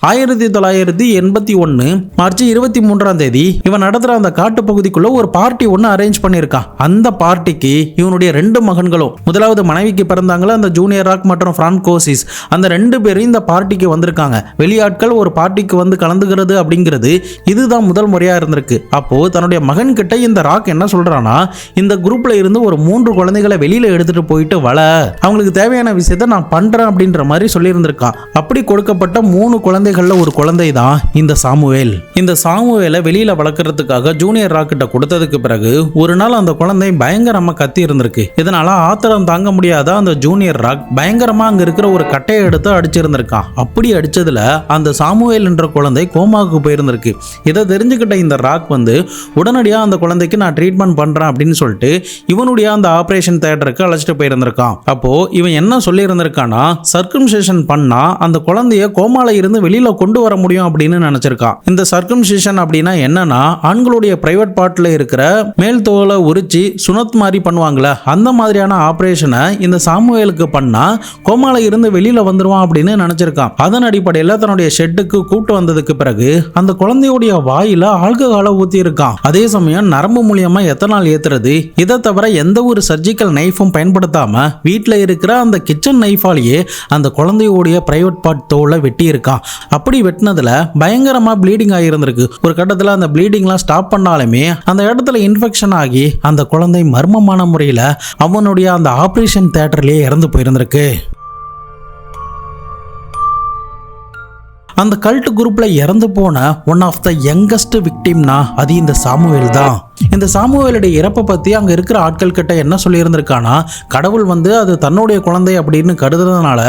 1981 மார்ச் 23 இவன் நடத்துற அந்த காட்டு பகுதிக்குள்ள ஒரு பார்ட்டி ஒன்று அரேஞ்ச் பண்ணியிருக்கான். அந்த பார்ட்டிக்கு இவனுடைய 2 மகன்களும், முதலாவது மனைவிக்கு பிறந்தாங்களா அந்த ஜூனியர் ராக் மற்றும் பிரான்கோசிஸ், அந்த 2 பேரும் இந்த பார்ட்டிக்கு வந்திருக்காங்க. வெளியாட்கள் ஒரு பார்ட்டிக்கு வந்து கலந்துக்கிறது அப்படிங்கிறது இதுதான் முதல் முறையா இருந்திருக்கு. அப்போ தன்னுடைய மகன் கிட்ட இந்த ராக் என்ன சொல்றானா, இந்த குரூப்ல இருந்து ஒரு 3 குழந்தைகளை வெளியில எடுத்துட்டு போயிட்டு வள, அவங்களுக்கு தேவையான விஷயத்த நான் பண்றேன் அப்படின்ற மாதிரி சொல்லியிருந்திருக்கான். அப்படி கொடுக்கப்பட்ட 3 குழந்தைகள்ல ஒரு குழந்தை தான் இந்த சாமுவேல். இந்த சாமுவேலை வெளியில வளர்க்கறதுக்காக ஜூனியர் ராக் கிட்ட கொடுத்ததுக்கு பிறகு ஒரு நாள் அந்த குழந்தை பயங்கரமா கத்தி இருந்திருக்கு. இதனால ஆத்திரம் தாங்க முடியாத அந்த ஜூனியர் ராக் பயங்கரமா அங்க இருக்கிற ஒரு கட்டையை எடுத்து அடிச்சிருந்திருக்கான். அப்படி அடிச்சதுல அந்த சாமுவேல் என்ற குழந்தை கோமாவுக்கு போயிருந்திருக்கு. இதை தெரிஞ்சுக்கிட்ட இந்த ராக் வந்து உடனடியாக அந்த குழந்தைக்கு நான் ட்ரீட்மெண்ட் பண்றேன் அப்படின்னு சொல்லிட்டு இவனுடைய அந்த ஆபரேஷன் தியேட்டருக்கு அழைச்சிட்டு போயிருந்திருக்கான். அப்போ இவன் என்ன சொல்லி இருந்திருக்கானா, சர்க்கம்சிஷன் பண்ணா அந்த குழந்தைய கோமால இருந்து வெளியில கொண்டு வர முடியும் அப்படின்னு நினைச்சிருக்கான். இந்த சர்க்கம்சிஷன் அப்படின்னா என்னன்னா, ஆண்களுடைய பிரைவேட் பார்ட்ல இருக்கிற மேல் தோலை உரிச்சு சுனத் மாதிரி பண்ணுவாங்களே, அந்த மாதிரியான ஆபரேஷனை இந்த சாமுவேலுக்கு பண்ணா கோமால இருந்து வெளியில வந்துருவான் அப்படின்னு நினைச்சிருக்கான். அதன் அடிப்படையில் தன்னுடைய ஷெட்டுக்கு கூட்டு வந்ததுக்கு பிறகு அந்த குழந்தையுடைய வாயில ஆல்கஹாலை ஊத்தி இருக்கான். அதே சமயம் நரம்பு மூலியமா எத்தனால் ஏத்துறது, இதை தவிர எந்த ஒரு சர்ஜிக்கல் நைஃபும் பயன்படுத்தாம வீட்டில் இருக்கிற அந்த கிச்சன் நைஃபாலேயே அந்த குழந்தையுடைய பிரைவேட் பார்ட் தோலை வெட்டி இருக்கான். அப்படி வெட்டினதுல பயங்கரமா ப்ளீடிங் ஆகியிருந்திருக்கு. ஒரு கட்டத்தில் அந்த ப்ளீடிங்லாம் ஸ்டாப் பண்ணாலுமே அந்த இடத்துல இன்ஃபெக்ஷன் ஆகி அந்த குழந்தை மர்மமான முறையில் அவனுடைய அந்த ஆபரேஷன் தியேட்டர்லேயே இறந்து போயிருந்திருக்கு. அந்த கல்ட் குரூப்ல இறந்து போன ஒன் ஆஃப் த யங்கஸ்ட் விக்டிம்னா அது இந்த சாமுவேல் தான். இந்த சாமுவேலுடைய இறப்பை பத்தி அங்க இருக்கிற ஆட்கள் கிட்ட என்ன சொல்லி இருந்திருக்கானா, கடவுள் அது தன்னுடைய குழந்தை அப்படின்னு கருதுறதுனால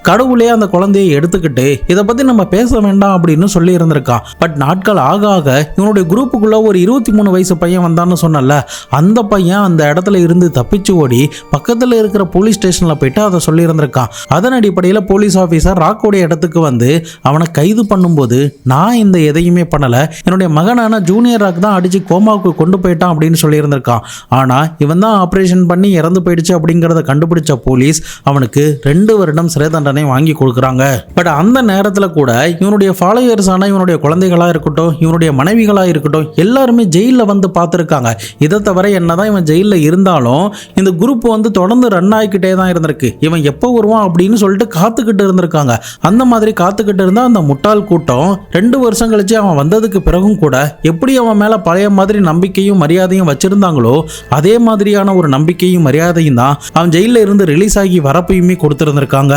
கடவுளே அந்த குழந்தையை எடுத்துக்கிட்டு இதை பத்தி நம்ம பேச வேண்டாம் அப்படின்னு சொல்லி இருந்திருக்கான். பட் நாட்கள் ஆக ஆக இவனுடைய குரூப்புக்குள்ள ஒரு 23 வயசு பையன் வந்தான்னு சொன்னல, அந்த பையன் அந்த இடத்துல இருந்து தப்பிச்சு ஓடி பக்கத்துல இருக்கிற போலீஸ் ஸ்டேஷன்ல போயிட்டு அதை சொல்லி இருந்திருக்கான். அதன் அடிப்படையில் போலீஸ் ஆபீசர் ராக்கோடைய இடத்துக்கு வந்து அவனை கைது பண்ணும்போது, நான் இந்த எதையுமே பண்ணல, என்னுடைய மகனான ஜூனியர் ராக் தான் அடிச்சு கோமாவுக்கு கொண்டு போயிட்டான் அப்படின்னு சொல்லி இருந்திருக்கான். ஆனா இவன் தான் ஆபரேஷன் பண்ணி இறந்து போயிடுச்சு அப்படிங்கறத கண்டுபிடிச்ச போலீஸ் அவனுக்கு 2 வருடம் சிறை தண்டனை வாங்கி கொடுக்குறாங்க. பட் அந்த நேரத்துல கூட இவனுடைய ஃபாலோயர்ஸான இவனுடைய குழந்தைகளா இருக்கட்டும், இவனுடைய மனைவிகளா இருக்கட்டும், எல்லாருமே ஜெயில வந்து பார்த்துருக்காங்க. இதை தவிர என்னதான் இவன் ஜெயில இருந்தாலும் இந்த குரூப் தொடர்ந்து ரன் ஆகிக்கிட்டே தான் இருந்திருக்கு. இவன் எப்போ வருவான் அப்படின்னு சொல்லிட்டு காத்துக்கிட்டு இருந்திருக்காங்க. அந்த மாதிரி காத்துக்கிட்டு இருந்தா அந்த முட்டாள் கூட்டம் 2 வருஷம் கழிச்சு அவன் வந்ததுக்கு பிறகும் கூட எப்படி அவன் மேல பழைய மாதிரி நம்பிக்கையும் மரியாதையும் வச்சிருந்தாங்களோ அதே மாதிரியான ஒரு நம்பிக்கையும் மரியாதையும் தான் அவன் ஜெயில இருந்து ரிலீஸ் ஆகி வரப்பையுமே கொடுத்திருந்திருக்காங்க.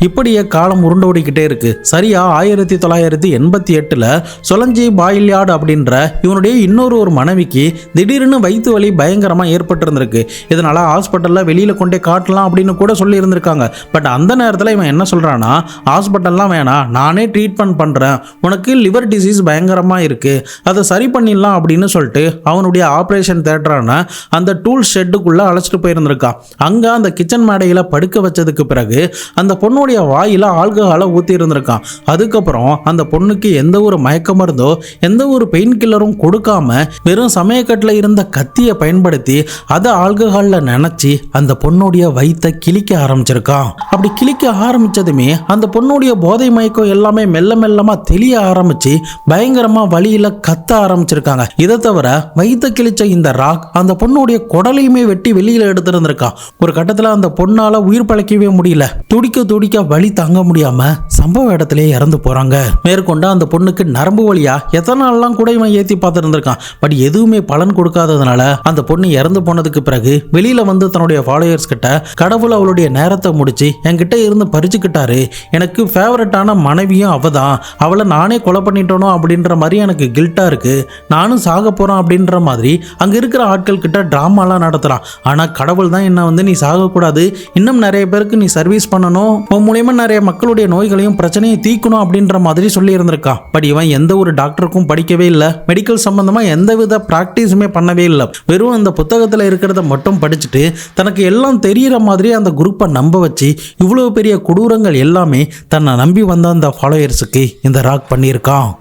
இப்படியே காலம் உருண்டோடிக்கிட்டே இருக்கு. சரியா 1988 சொலஞ்சி பாயில்யார்டு அப்படின்ற இவனுடைய இன்னொரு மனைவிக்கு திடீர்னு வயிற்று வலி பயங்கரமா ஏற்பட்டிருந்திருக்கு. இதனால ஹாஸ்பிட்டல்ல வெளியில கொண்டே காட்டலாம் அப்படின்னு கூட சொல்லி இருந்திருக்காங்க. பட் அந்த நேரத்தில் இவன் என்ன சொல்றானா, ஹாஸ்பிட்டல்லாம் வேணாம், நானே ட்ரீட்மெண்ட் பண்றேன், உனக்கு லிவர் டிசீஸ் பயங்கரமா இருக்கு, அதை சரி பண்ணிடலாம் அப்படின்னு சொல்லிட்டு அவனுடைய ஆபரேஷன் தியேட்டரான அந்த டூல் ஷெட்டுக்குள்ள அழைச்சிட்டு போயிருந்திருக்கான். அங்க அந்த கிச்சன் மேடையில படுக்க வச்சதுக்கு பிறகு அந்த பொண்ணு வாயில ஆல்கஹாலை ஊத்தி இருந்திருக்கான். அதுக்கப்புறம் அந்த பொண்ணுக்கு எந்த ஒரு மயக்க மருந்தோ எந்த ஒரு பெயின் கில்லரும் கொடுக்காம வெறும் சமயக்கட்டில் இருந்த கத்தியை பயன்படுத்தி அதை ஆல்கஹால்ல நினைச்சு அந்த பொண்ணுடைய வயித்தை கிழிக்க ஆரம்பிச்சிருக்கான். அப்படி கிழிக்க ஆரம்பிச்சதுமே அந்த பொண்ணுடைய போதை மயக்கம் எல்லாமே மெல்ல மெல்லமா தெளிய ஆரம்பிச்சு பயங்கரமா வலியில கத்த ஆரம்பிச்சிருக்காங்க. இதை தவிர வயித்தை கிழிச்ச இந்த ராக் அந்த பொண்ணுடைய குடலையுமே வெட்டி வெளியில எடுத்திருந்திருக்கான். ஒரு கட்டத்துல அந்த பொண்ணால உயிர் பழைக்கவே முடியல. துடிக்க வலி தாங்க முடியாம சம்பவ இடத்திலே இறந்து போறாங்க. மேற்கொண்டு அந்த பொண்ணுக்கு நரம்பு வலியா எத்தனாலாம் கூட இவன் ஏத்தி பார்த்திருந்திருக்கான். பட் எதுவுமே பலன் கொடுக்காததுனால அந்த பொண்ணு இறந்து போனதுக்கு பிறகு வெளியில வந்து தன்னுடைய ஃபாலோயர்ஸ் கிட்ட, கடவுள் அவளுடைய நேரத்தை முடிச்சு என்கிட்ட இருந்து பறிச்சுக்கிட்டாரு, எனக்கு ஃபேவரட்டான மனைவியும் அவதான், அவளை நானே கொலை பண்ணிட்டோனோ அப்படின்ற மாதிரி எனக்கு கில்ட்டா இருக்கு, நானும் சாக போறேன் அப்படின்ற மாதிரி அங்க இருக்கிற ஆட்கள் கிட்ட டிராமாலாம் நடத்துறான். ஆனா கடவுள் தான் என்ன நீ சாகக்கூடாது, இன்னும் நிறைய பேருக்கு நீ சர்வீஸ் பண்ணணும், மூலியமா நிறைய மக்களுடைய நோய்களையும் பிரச்சனையும் தீக்கணும் அப்படின்ற மாதிரி சொல்லி இருந்திருக்கான். பட் இவன் எந்த ஒரு டாக்டருக்கும் படிக்கவே இல்லை, மெடிக்கல் சம்பந்தமா எந்தவித பிராக்டிஸுமே பண்ணவே இல்லை. வெறும் அந்த புத்தகத்தில் இருக்கிறத மட்டும் படிச்சுட்டு தனக்கு எல்லாம் தெரியற மாதிரி அந்த குரூப்பை நம்ப வச்சு இவ்வளவு பெரிய கொடூரங்கள் எல்லாமே தன்னை நம்பி வந்த அந்த ஃபாலோயர்ஸுக்கு இந்த ராக் பண்ணியிருக்கான்.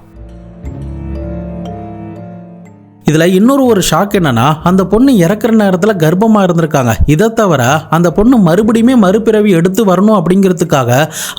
இதுல இன்னொரு ஷாக் என்னன்னா, அந்த பொண்ணு இறக்குற நேரத்துல கர்ப்பமா இருந்திருக்காங்க. இதை தவிர அந்த பொண்ணு மறுபடியுமே மறுபிறவி எடுத்து வரணும் அப்படிங்கிறதுக்காக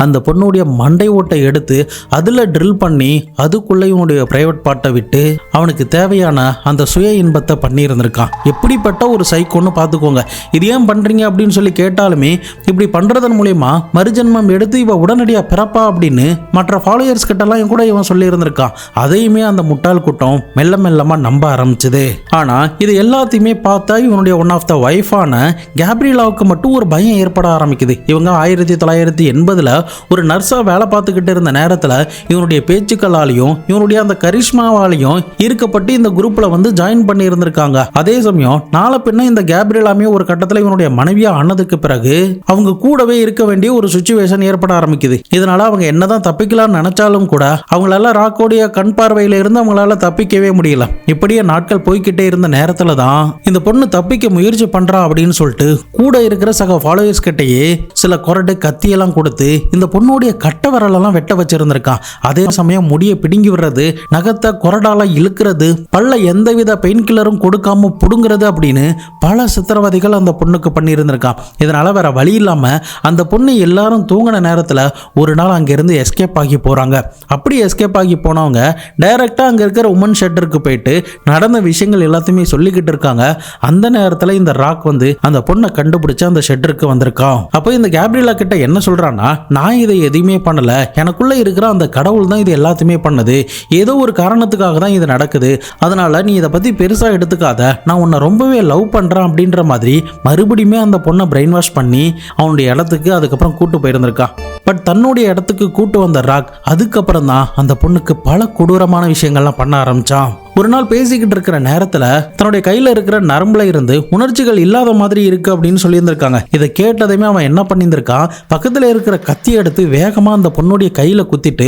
அந்த பொண்ணுடைய மண்டை ஓட்டை எடுத்து அதுல ட்ரில் பண்ணி அதுக்குள்ள இவனுடைய பிரைவேட் பார்ட்டை விட்டு அவனுக்கு தேவையான அந்த சுய இன்பத்தை பண்ணி இருந்திருக்கான். எப்படிப்பட்ட ஒரு சைக்கோன்னு பார்த்துக்கோங்க. இது ஏன் பண்றீங்க அப்படின்னு சொல்லி கேட்டாலுமே இப்படி பண்றதன் மூலியமா மறுஜென்மம் எடுத்து இவ உடனடியா பிறப்பா அப்படின்னு மற்ற ஃபாலோயர்ஸ் கிட்டலாம் கூட இவன் சொல்லி இருந்திருக்கான். அதையுமே அந்த முட்டாள் கூட்டம் மெல்ல மெல்லமா நம்ப ஆரம்பிச்சது. ஆனா இது எல்லாத்தையுமே பார்த்தா இவனுடைய ஒன் ஆஃப் த வைஃபான கேப்ரியலாவுக்கு மட்டும் ஒரு பயம் ஏற்பட ஆரம்பிக்குது. இவங்க 1980 ஒரு நர்ஸா வேலை பார்த்துக்கிட்டு இருந்த நேரத்துல இவனுடைய பேச்சுக்களாலையும் இவனுடைய அந்த கரிஷ்மாவாலையும் ஈர்க்கப்பட்டு இந்த குரூப்ல வந்து ஜாயின் பண்ணி இருந்திருக்காங்க. அதே சமயம் நாளை பின்ன இந்த கேப்ரியலாமே ஒரு கட்டத்துல இவனுடைய மனைவியா ஆனதுக்கு பிறகு அவங்க கூடவே இருக்க வேண்டிய ஒரு சிச்சுவேஷன் ஏற்பட ஆரம்பிக்குது. இதனால அவங்க என்னதான் தப்பிக்கலாம்னு நினைச்சாலும் கூட அவங்களால ராக்கோடைய கண் பார்வையில இருந்து அவங்களால தப்பிக்கவே முடியல. இப்படியே நாட்கள் போய்கிட்டே இருந்த நேரத்துல தான் இந்த பொண்ணு தப்பிக்க முயற்சி பண்றா அப்படின்னு சொல்லிட்டு கூட இருக்கிற சக ஃபாலோவர்ஸ் கிட்டயே சில கொரடு கத்தியெல்லாம் கொடுத்து இந்த பொண்ணுடைய கட்ட விரலெல்லாம் வெட்ட வச்சிருந்திருக்கான். அதே சமயம் முடிய பிடுங்கி விடுறது, நகத்தை கொரடால இழுக்கிறது, பல்ல எந்தவித பெயின் கில்லரும் கொடுக்காம புடுங்கிறது அப்படின்னு பல சித்திரவதைகள் அந்த பொண்ணுக்கு பண்ணியிருந்திருக்கான். இதனால வேற வழி இல்லாம அந்த பொண்ணு எல்லாரும் தூங்கின நேரத்துல ஒரு நாள் அங்கிருந்து எஸ்கேப் ஆகி போறாங்க. அப்படி எஸ்கேப் ஆகி போனவங்க டைரக்டா அங்க இருக்கிற உமன் ஷெட்டருக்கு போயிட்டு நடந்த விஷயங்கள் எல்லாத்தையுமே சொல்லிக்கிட்டு இருக்காங்க. அந்த நேரத்துல இந்த ராக் வந்து அந்த பொண்ணை கண்டுபிடிச்சு அந்த ஷெட்டருக்கு வந்திருக்கான். அப்போ இந்த கேப்ரியலா கிட்ட என்ன சொல்றான்னா, நான் இதை எதுவுமே பண்ணல, எனக்குள்ள இருக்கிற அந்த கடவுள் தான் இது எல்லாத்தையுமே பண்ணது, ஏதோ ஒரு காரணத்துக்காக தான் இது நடக்குது, அதனால நீ இதை பத்தி பெருசா எடுத்துக்காத, நான் உன்னை ரொம்பவே லவ் பண்றேன் அப்படின்ற மாதிரி மறுபடியுமே அந்த பொண்ணை பிரெயின் வாஷ் பண்ணி அவனுடைய இடத்துக்கு அதுக்கப்புறம் கூட்டு போயிருந்திருக்கா. பட் தன்னுடைய இடத்துக்கு கூட்டு வந்த ராக் அதுக்கப்புறம் தான் அந்த பொண்ணுக்கு பல கொடூரமான விஷயங்கள்லாம் பண்ண ஆரம்பிச்சான். ஒரு நாள் பேசிக்கிட்டு இருக்கிற நேரத்துல தன்னுடைய கையில இருக்கிற நரம்புல இருந்து உணர்ச்சிகள் இல்லாத மாதிரி இருக்கு அப்படின்னு சொல்லியிருந்திருக்காங்க. இதை கேட்டதையுமே அவன் என்ன பண்ணியிருந்திருக்கான், பக்கத்துல இருக்கிற கத்தி எடுத்து வேகமா அந்த பொண்ணுடைய கையில குத்திட்டு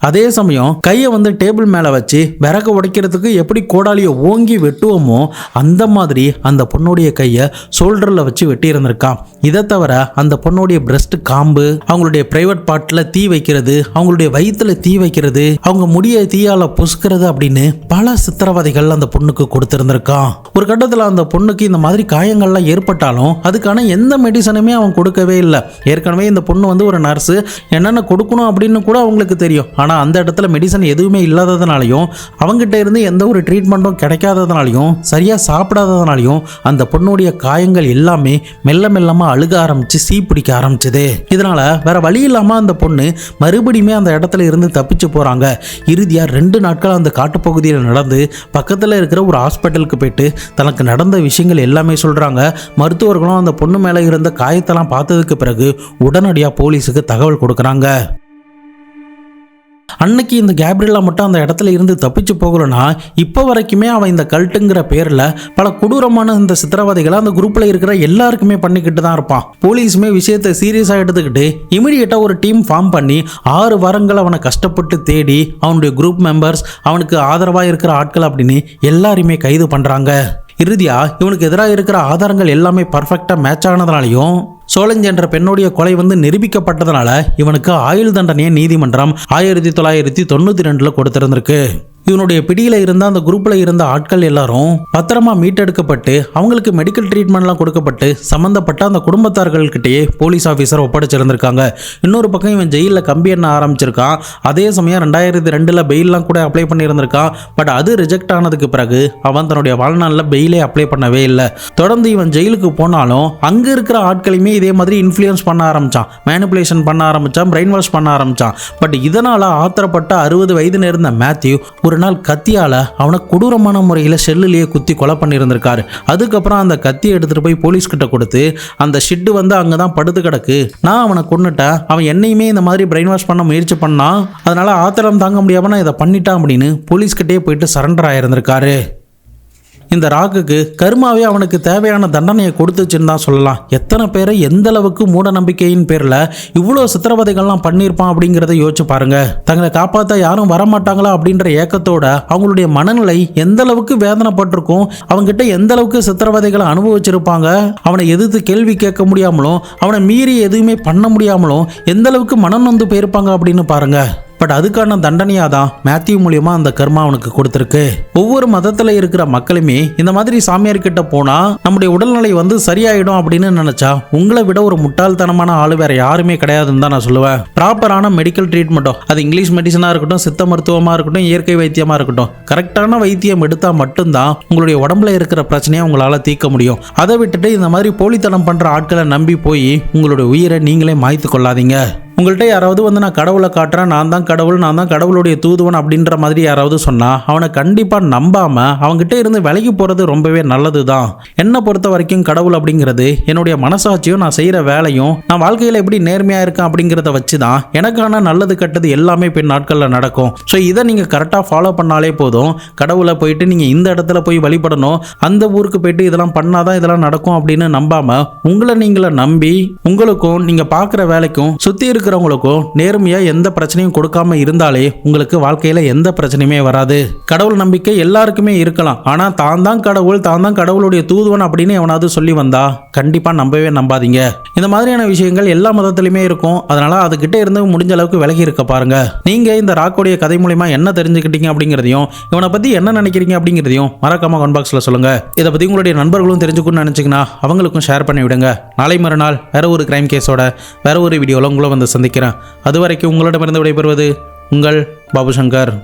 அதே சமயம் கையை வந்து டேபிள் மேல வச்சு விறகு உடைக்கிறதுக்கு எப்படி கோடாலியை ஓங்கி வெட்டுவோமோ அந்த மாதிரி அந்த பொண்ணுடைய கையை ஷோல்டர்ல வச்சு வெட்டி இருந்திருக்கான். இதை தவிர அந்த பொண்ணுடைய பிரஸ்ட் காம்பு, அவங்களுடைய பிரைவேட் பார்ட்ல தீ வைக்கிறது, அவங்களுடைய வயிற்றுல தீ வைக்கிறது, அவங்க முடிய தீயால பொசுக்கிறது அப்படின்னு பல சித்திரவதைகள் அந்த பொண்ணுக்கு கொடுத்திருந்திருக்கான். ஒரு கட்டத்தில் அந்த பொண்ணுக்கு இந்த மாதிரி காயங்கள்லாம் ஏற்பட்டாலும் அதுக்கான எந்த மெடிசனுமே அவன் கொடுக்கவே இல்லை. ஏற்கனவே இந்த பொண்ணு வந்து ஒரு நர்ஸு, என்னென்ன கொடுக்கணும் அப்படின்னு கூட அவங்களுக்கு தெரியும். ஆனால் அந்த இடத்துல மெடிசன் எதுவுமே இல்லாததுனாலையும் அவங்ககிட்ட இருந்து எந்த ஒரு ட்ரீட்மெண்ட்டும் கிடைக்காததுனாலையும் சரியா சாப்பிடாததுனாலையும் அந்த பொண்ணுடைய காயங்கள் எல்லாமே மெல்ல மெல்லமா அழுக ஆரம்பிச்சு சீ பிடிக்க ஆரம்பிச்சது. இதனால வேற வழி இல்லாம அந்த பொண்ணு மறுபடியுமே அந்த இடத்துல இருந்து தப்பிச்சு போறாங்க. இறுதியா 2 நாட்கள் அந்த காட்டுப்பகுதியில் நடந்து பக்கத்துல இருக்கிற ஒரு ஹாஸ்பிட்டலுக்கு போயிட்டு தனக்கு நடந்த விஷயங்கள் எல்லாமே சொல்றாங்க. மருத்துவர்களும் அந்த பொண்ணு மேல இருந்த காயத்தெல்லாம் பார்த்ததுக்கு பிறகு உடனடியா போலீஸுக்கு தகவல் கொடுக்கறாங்க. அன்னைக்கு இந்த கேப்ரியலா மட்டும் அந்த இடத்துல இருந்து தப்பிச்சு போகலன்னா இப்போ வரைக்குமே அவன் இந்த கல்ட்டுங்கிற பேர்ல பல கொடூரமான இந்த சித்திரவதைகளை அந்த குரூப்ல இருக்கிற எல்லாருக்குமே பண்ணிக்கிட்டு தான் இருப்பான். போலீஸுமே விஷயத்தை சீரியஸா எடுத்துக்கிட்டு இமிடியேட்டா ஒரு டீம் ஃபார்ம் பண்ணி 6 வாரங்கள் அவனை கஷ்டப்பட்டு தேடி அவனுடைய குரூப் மெம்பர்ஸ், அவனுக்கு ஆதரவா இருக்கிற ஆட்கள் அப்படின்னு எல்லாரையுமே கைது பண்றாங்க. இறுதியா இவனுக்கு எதிராக இருக்கிற ஆதாரங்கள் எல்லாமே பர்ஃபெக்டா மேட்ச் ஆனதுனாலையும் சோலஞ்ச் என்ற பெண்ணுடைய கொலை வந்து நிரூபிக்கப்பட்டதுனால இவனுக்கு ஆயுள் தண்டனையை நீதிமன்றம் 1992 கொடுத்திருந்திருக்கு. இவனுடைய பிடியில இருந்த அந்த குரூப்ல இருந்த ஆட்கள் எல்லாரும் பத்திரமா மீட்டெடுக்கப்பட்டு அவங்களுக்கு மெடிக்கல் ட்ரீட்மெண்ட்லாம் கொடுக்கப்பட்டு சம்பந்தப்பட்ட அந்த குடும்பத்தார்கள்கிட்டயே போலீஸ் ஆஃபீஸர் ஒப்படைச்சிருந்திருக்காங்க. இன்னொரு பக்கம் இவன் ஜெயிலில் கம்பி எண்ண ஆரம்பிச்சிருக்கான். அதே சமயம் 2002 பெயிலெலாம் கூட அப்ளை பண்ணியிருந்திருக்கான். பட் அது ரிஜெக்ட் ஆனதுக்கு பிறகு அவன் தன்னுடைய வாழ்நாளில் பெயிலே அப்ளை பண்ணவே இல்லை. தொடர்ந்து இவன் ஜெயிலுக்கு போனாலும் அங்கே இருக்கிற ஆட்களையுமே இதே மாதிரி இன்ஃப்ளூயன்ஸ் பண்ண ஆரம்பிச்சான், மேனிப்புலேஷன் பண்ண ஆரம்பிச்சான், பிரெயின் வாஷ் பண்ண ஆரம்பிச்சான். பட் இதனால ஆத்திரப்பட்ட 60 வயது நேர்ந்த மேத்யூ ஒரு நாள் கத்தியால அவனை கொடூரமான முறையில் செல்லுலேயே குத்தி கொலை பண்ணியிருந்திருக்காரு. அதுக்கப்புறம் அந்த கத்தியை எடுத்துட்டு போய் போலீஸ் கிட்ட கொடுத்து அந்த ஷிட்டு வந்து அங்கதான் படுத்து கிடக்கு, நான் அவனை கொன்னுட்டேன், அவன் என்னையுமே இந்த மாதிரி பிரெயின் வாஷ் பண்ண முயற்சி பண்ணான், அதனால ஆத்திரம் தாங்க முடியாம நான் இதை பண்ணிட்டான் அப்படின்னு போலீஸ் கிட்டே போயிட்டு சரண்டர் ஆயிருந்திருக்காரு. இந்த ராக்குக்கு கர்மாவே அவனுக்கு தேவையான தண்டனையை கொடுத்துச்சுன்னு தான் சொல்லலாம். எத்தனை பேரை எந்த அளவுக்கு மூட நம்பிக்கையின் பேரில் இவ்வளோ சித்திரவதைகள்லாம் பண்ணியிருப்பான் அப்படிங்கிறத யோசிச்சு பாருங்க. தங்களை காப்பாற்ற யாரும் வரமாட்டாங்களா அப்படின்ற ஏக்கத்தோட அவங்களுடைய மனநிலை எந்த அளவுக்கு வேதனைப்பட்டிருக்கும், அவங்ககிட்ட எந்த அளவுக்கு சித்திரவதைகளை அனுபவிச்சிருப்பாங்க, அவனை எதிர்த்து கேள்வி கேட்க முடியாமலும் அவனை மீறி எதுவுமே பண்ண முடியாமலும் எந்த அளவுக்கு மனம் நொந்து போயிருப்பாங்க அப்படின்னு பாருங்க. பட் அதுக்கான தண்டனையாக தான் மேத்யூ மூலியமா அந்த கர்மா அவனுக்கு கொடுத்துருக்கு. ஒவ்வொரு மதத்தில் இருக்கிற மக்களுமே இந்த மாதிரி சாமியார் கிட்ட போனா நம்முடைய உடல்நிலை வந்து சரியாயிடும் அப்படின்னு நினைச்சா உங்களை விட ஒரு முட்டாள்தனமான ஆளு வேற யாருமே கிடையாதுன்னு தான் நான் சொல்லுவேன். ப்ராப்பரான மெடிக்கல் ட்ரீட்மெண்ட்டோ, அது இங்கிலீஷ் மெடிசனாக இருக்கட்டும், சித்த மருத்துவமாக இருக்கட்டும், இயற்கை வைத்தியமாக இருக்கட்டும், கரெக்டான வைத்தியம் எடுத்தால் மட்டும்தான் உங்களுடைய உடம்புல இருக்கிற பிரச்சனையை உங்களால் தீர்க்க முடியும். அதை விட்டுட்டு இந்த மாதிரி போலித்தனம் பண்ற ஆட்களை நம்பி போய் உங்களுடைய உயிரை நீங்களே மாய்த்து கொள்ளாதீங்க. உங்கள்கிட்ட யாராவது வந்து நான் கடவுளை காட்டுறேன், நான் தான் கடவுள், நான் தான் கடவுளுடைய தூதுவன் அப்படின்ற மாதிரி யாராவது சொன்னால் அவனை கண்டிப்பாக நம்பாமல் அவங்ககிட்ட இருந்து விலகி போகிறது ரொம்பவே நல்லது தான். என்னை பொறுத்த வரைக்கும் கடவுள் அப்படிங்கிறது என்னுடைய மனசாட்சியும் நான் செய்கிற வேலையும் நான் வாழ்க்கையில் எப்படி நேர்மையாக இருக்கேன் அப்படிங்கிறத வச்சு தான் எனக்கான நல்லது கெட்டது எல்லாமே பின் நாட்களில் நடக்கும். ஸோ இதை நீங்கள் கரெக்டாக ஃபாலோ பண்ணாலே போதும். கடவுளை போயிட்டு நீங்கள் இந்த இடத்துல போய் வழிபடணும், அந்த ஊருக்கு போயிட்டு இதெல்லாம் பண்ணாதான் இதெல்லாம் நடக்கும் அப்படின்னு நம்பாமல் உங்களை நீங்களே நம்பி உங்களுக்கும் நீங்கள் பார்க்குற வேலைக்கும் சுற்றி இருக்கிறவங்களுக்கும் நேர்மையாக எந்த பிரச்சனையும் கொடுக்காம இருந்தாலே உங்களுக்கு வாழ்க்கையில் எந்த பிரச்சனையுமே வராது. கடவுள் நம்பிக்கை எல்லாருக்குமே இருக்கலாம். ஆனால் தான் தான் கடவுளுடைய தூதுவன் அப்படின்னு எவனாவது சொல்லி வந்தா கண்டிப்பாக நம்பவே நம்பாதீங்க. இந்த மாதிரியான விஷயங்கள் எல்லா மதத்திலுமே இருக்கும். அதனால அதுகிட்ட இருந்து முடிஞ்ச அளவுக்கு விலகி இருக்க பாருங்க. நீங்க இந்த ராக்கோடைய கதை மூலமா என்ன தெரிஞ்சுக்கிட்டீங்க அப்படிங்கிறதையும் இவனை பத்தி என்ன நினைக்கிறீங்க அப்படிங்கிறதையும் மறக்காம கமெண்ட் பாக்ஸ்ல சொல்லுங்க. இதை பத்தி உங்களுடைய நண்பர்களும் தெரிஞ்சுக்கணும்னு நினைச்சீங்கன்னா அவங்களுக்கும் ஷேர் பண்ணி விடுங்க. நாளை மறுநாள் வேற ஒரு கிரைம் கேஸோட வேற ஒரு வீடியோவில் உங்களை வந்து சந்திக்கிறேன். அது வரைக்கும் உங்களிடமிருந்து விடைபெறுவது உங்கள் பாபு சங்கர்.